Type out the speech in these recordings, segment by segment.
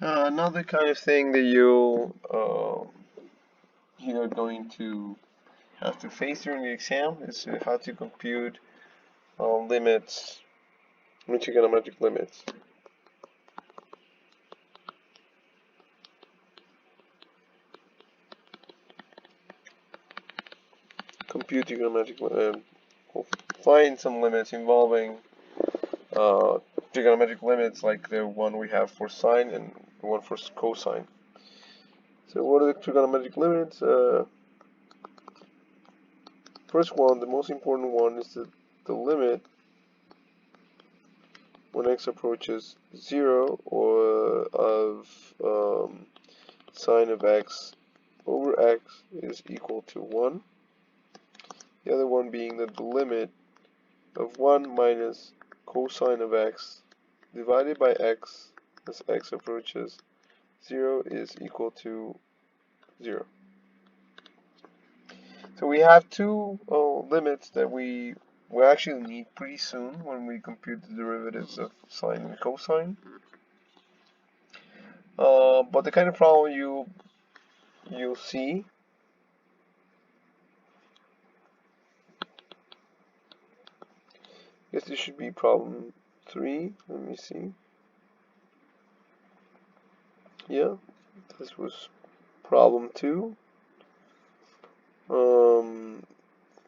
Another kind of thing that you're going to have to face during the exam is how to compute limits, trigonometric limits. Compute trigonometric we'll find some limits involving trigonometric limits like the one we have for sine and the one for cosine. So what are the trigonometric limits? First one, the most important one, is the limit when x approaches 0 or of sine of x over x is equal to 1. The other one being that the limit of 1 minus cosine of x divided by x as x approaches 0 is equal to 0. So we have two limits that we actually need pretty soon when we compute the derivatives of sine and cosine. But the kind of problem you'll see I guess this should be problem 3. Let me see. Yeah, this was problem 2.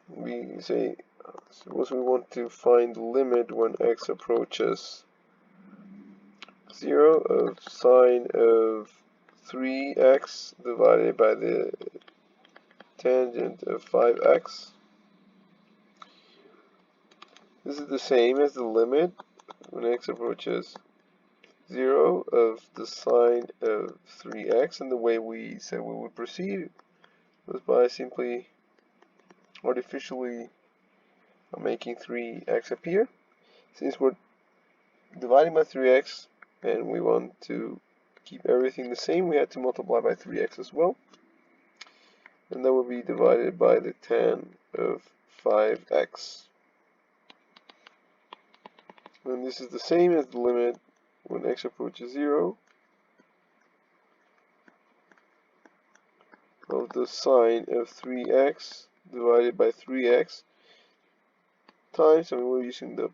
We say suppose we want to find the limit when x approaches 0 of sine of 3x divided by the tangent of 5x. This is the same as the limit when x approaches 0 of the sine of 3x, and the way we said we would proceed was by simply artificially making 3x appear. Since we're dividing by 3x and we want to keep everything the same, we had to multiply by 3x as well, and that would be divided by the tan of 5x. And this is the same as the limit when x approaches 0 of the sine of 3x divided by 3x times, and we're using the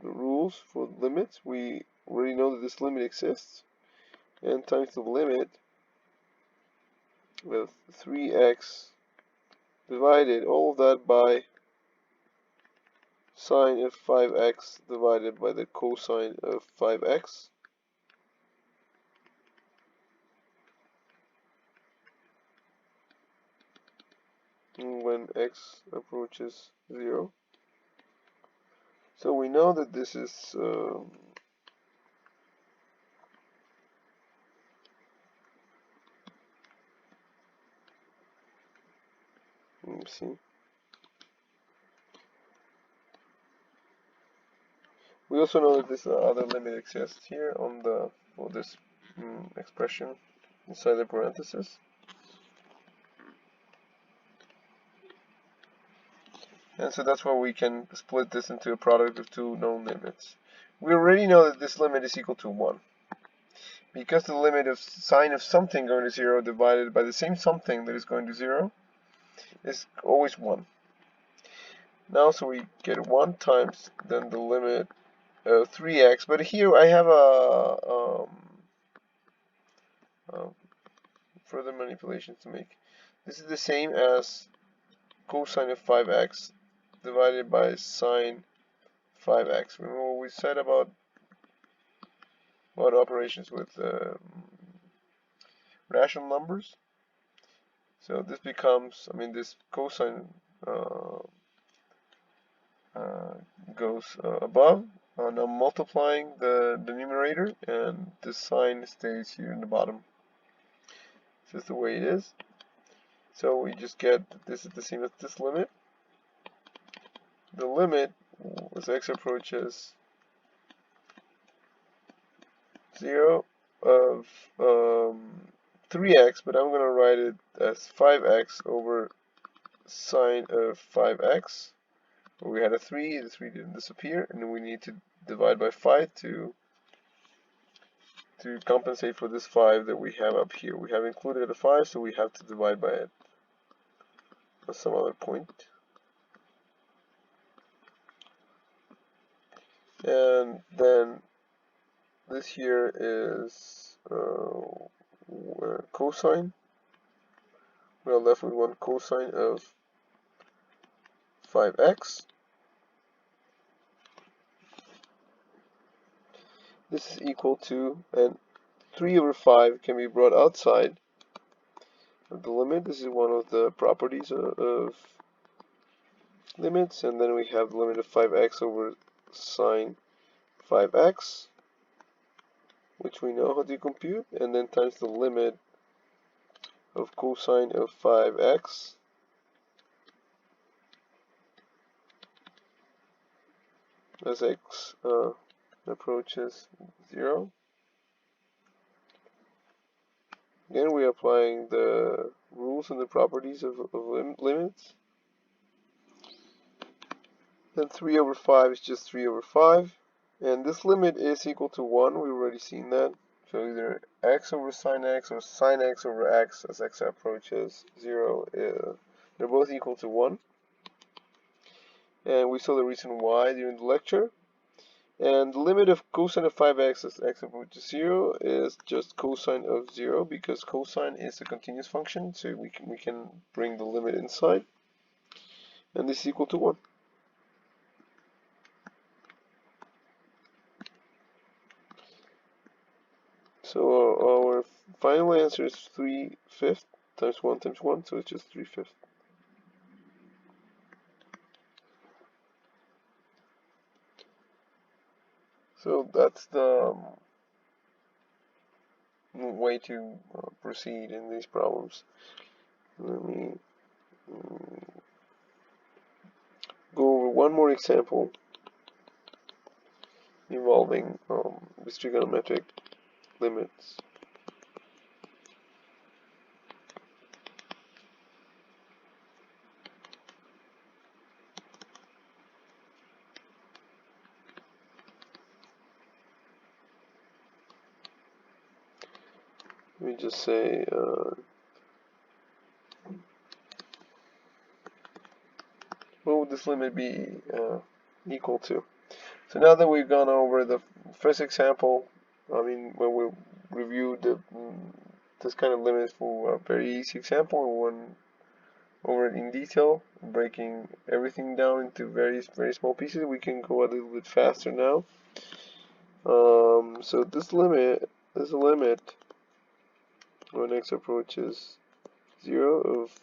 rules for limits. We already know that this limit exists, and times the limit of 3x divided all of that by sine of 5x divided by the cosine of 5x. When x approaches 0. So we know that this is let me see. We also know that this other limit exists here on the this expression inside the parenthesis. And so that's why we can split this into a product of two known limits. We already know that this limit is equal to 1. Because the limit of sine of something going to 0 divided by the same something that is going to 0 is always 1. Now, so we get 1 times then the limit of 3x. But here I have a further manipulations to make. This is the same as cosine of 5x divided by sine 5x. Remember what we said about operations with rational numbers? So this becomes, this cosine goes above. Now multiplying the numerator, and the sign stays here in the bottom. This is the way it is. So we just get that this is the same as this limit. The limit as x approaches 0 of 3x, but I'm going to write it as 5x over sine of 5x. We had a 3, the 3 didn't disappear, and then we need to divide by 5 to to compensate for this 5 that we have up here. We have included a 5, so we have to divide by it at some other point. And then this here is cosine. We are left with one cosine of 5x. This is equal to, and 3 over 5 can be brought outside of the limit. This is one of the properties of limits. And then we have the limit of 5x over sine 5x, which we know how to compute, and then times the limit of cosine of 5x as x approaches 0. Again, we are applying the rules and the properties of limits. Then 3 over 5 is just 3 over 5. And this limit is equal to 1. We've already seen that. So either x over sine x or sine x over x as x approaches 0. They're both equal to 1. And we saw the reason why during the lecture. And the limit of cosine of 5x as x approaches 0 is just cosine of 0, because cosine is a continuous function, so we can bring the limit inside. And this is equal to 1. So our final answer is 3/5 times 1 times 1, so it's just 3/5. So that's the way to proceed in these problems. Let me go over one more example involving these trigonometric limits. Let me just say what would this limit be equal to? So now that we've gone over the first example, I mean, when we reviewed this kind of limit for a very easy example, we went over it in detail, breaking everything down into very small pieces. We can go a little bit faster now. So this limit is a limit when x approaches 0 of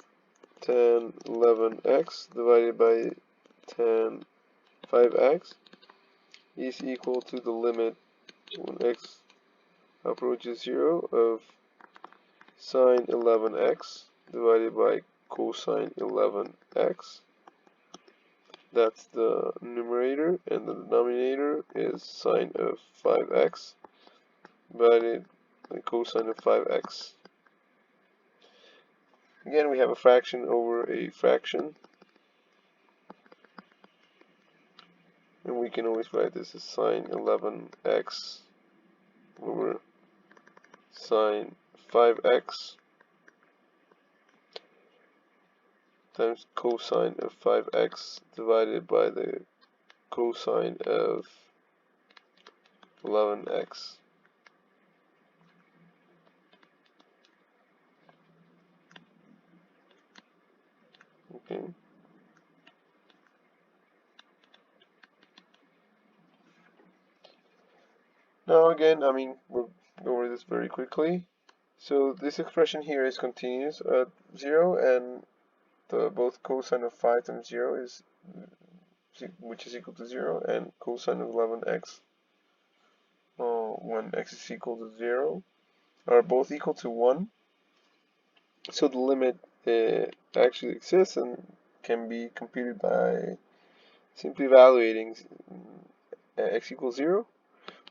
tan 11x divided by tan 5x is equal to the limit when x approaches 0 of sine 11x divided by cosine 11x. That's the numerator, and the denominator is sine of 5x divided by cosine of 5x. Again, we have a fraction over a fraction, and we can always write this as sine 11x over sine 5x times cosine of 5x divided by the cosine of 11x. Okay. Now again, I mean, we'll go over this very quickly. So this expression here is continuous at 0, and both cosine of 5 times 0 is, which is equal to 0, and cosine of 11x when x is equal to 0 are both equal to 1. So the limit actually exists and can be computed by simply evaluating x equals 0.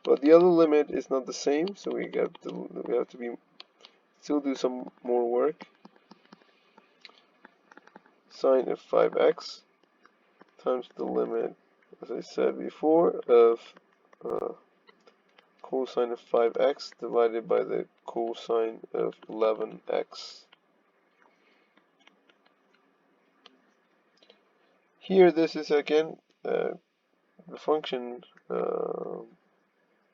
But the other limit is not the same, so we have to still do some more work. Sine of 5x times the limit, as I said before, of cosine of 5x divided by the cosine of 11x. Here this is again the function that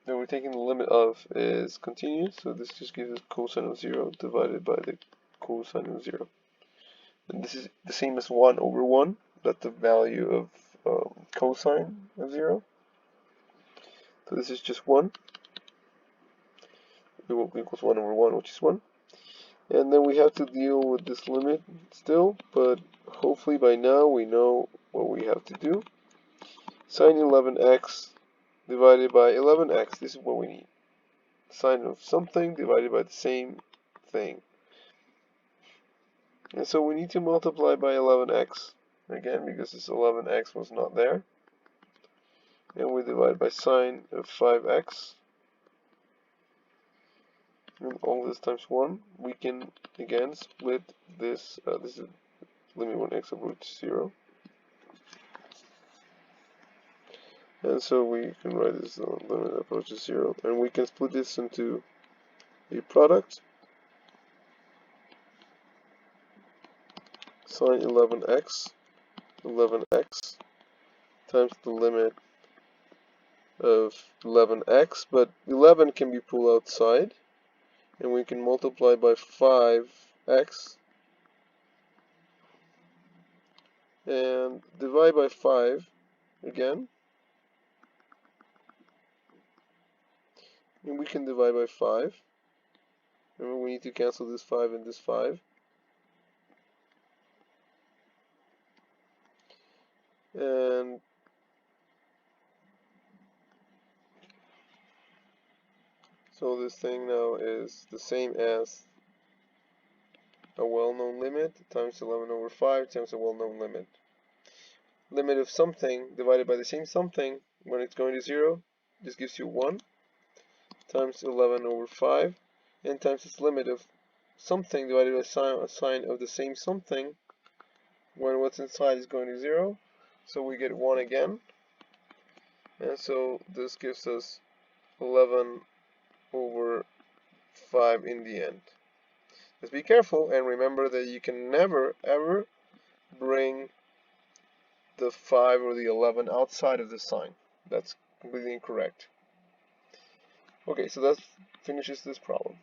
we're taking the limit of is continuous, so this just gives us cosine of 0 divided by the cosine of 0. And this is the same as 1 over 1, that's the value of cosine of 0. So this is just 1. It equals 1 over 1, which is 1. And then we have to deal with this limit still, but hopefully by now we know what we have to do. Sine 11x divided by 11x, this is what we need. Sine of something divided by the same thing. And so we need to multiply by 11x, again, because this 11x was not there. And we divide by sine of 5x. And all this times 1. We can, again, split this. This is limit 1x over 0. And so we can write this limit approaches 0. And we can split this into a product. Sine 11x times the limit of 11x, but 11 can be pulled outside, and we can multiply by 5x and divide by 5 again, and we can divide by 5. Remember, we need to cancel this 5 and this 5. And so this thing now is the same as a well-known limit times 11 over 5 times a well-known limit. Limit of something divided by the same something when it's going to 0, this gives you 1 times 11 over 5, and times its limit of something divided by a sine of the same something when what's inside is going to 0, so we get 1 again, and so this gives us 11 over 5 in the end. Just be careful and remember that you can never ever bring the 5 or the 11 outside of the sign. That's completely incorrect. Okay, so that finishes this problem.